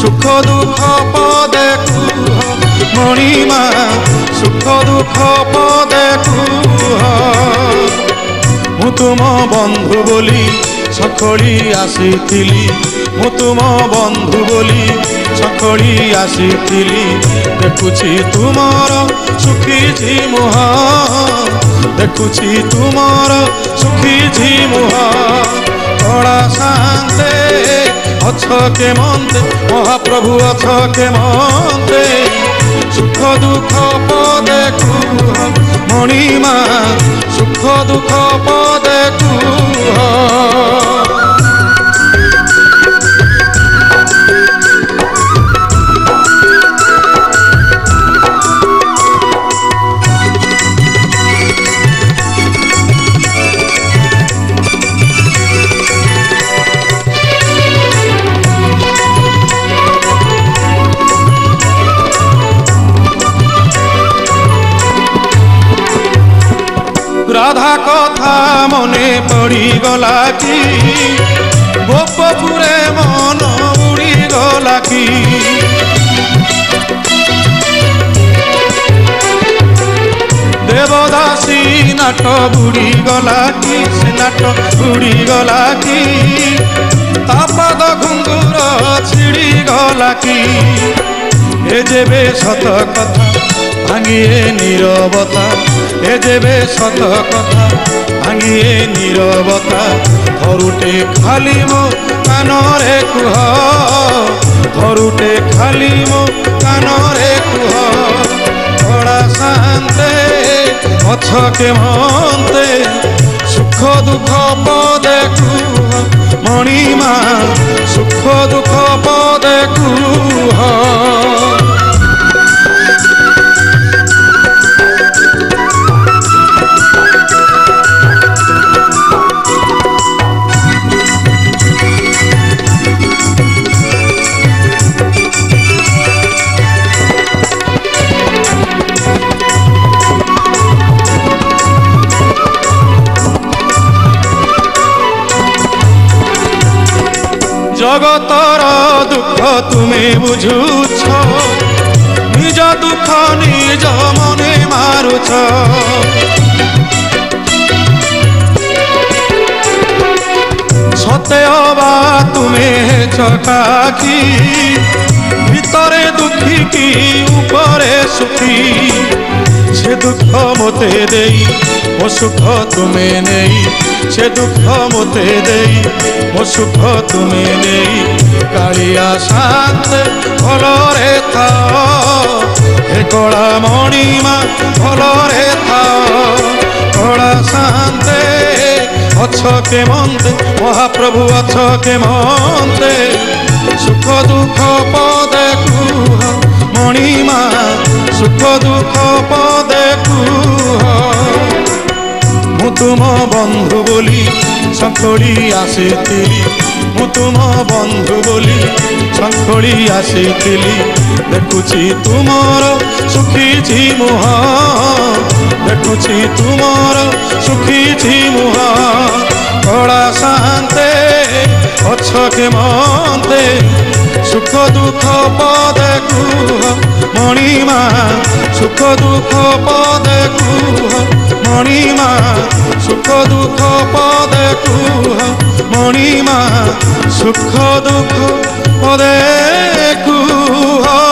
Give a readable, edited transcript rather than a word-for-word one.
सुख दुख पदे कुह मणिमा सुख दुख पदे कुह मु तुम बंधु बोली सखोली आसीथिली मु तुम बंधु बोली सखोली आसीथिली देखुछि तुमर सुखी झी मुह देखुछि तुमर सुखी झी मुह कड़ा शांते अछ के मंते महाप्रभु अछ के मंते सुख दुख पदे कुह मणिमा सुख दुख पदे कुह राधा कथा मने पड़ी गला की गोपपुरे मन उड़ी गला की देवदासी नाट बुड़ी गला की से नाट बुड़ी गला की तापद घुंगुर छिड़ी गला की ए जेबे सत कथा भांगिए नीरवता ए जेबे सत कथा भांगिए नीरवता धरुटे खाली मो कानरे कुह धरुटे खाली मो कानरे कुह बड़ा शांते अछ के मंते सुख दुख पदे कुह मणिमा सुख दुख पदे कुह जगतर दुख तुम्हें बुझुछ निज दुख निज मने मारुछ सत्य बा तुम्हें चकाकी भितरे दुखी की ऊपरे सुखी से दुख मोते देई मो सुख तुम्हें नहीं से दुख मोते देई मो सुख तुम्हें नहीं कालिया शांत भलरे था हे कला मणिमा भलरे था कला शांते अछ के मंते महाप्रभु अछ के मंते सुख दुख पदे कुह मणिमा सुख दुख पदे कुह मु तुम बंधु बोली सखोली आसीथिली मु तुम बंधु बोली सखोली आसीथिली देखुछि तुमर सुखी झी मुह देखुछि तुमर सुखी झी मुह कड़ा शांते अछ के मंते सुख दुख पदे कुह मणिमा सुख दुख पदे कुह मणिमा सुख दुख पदे कुह मणिमा सुख दुख पदे कुह।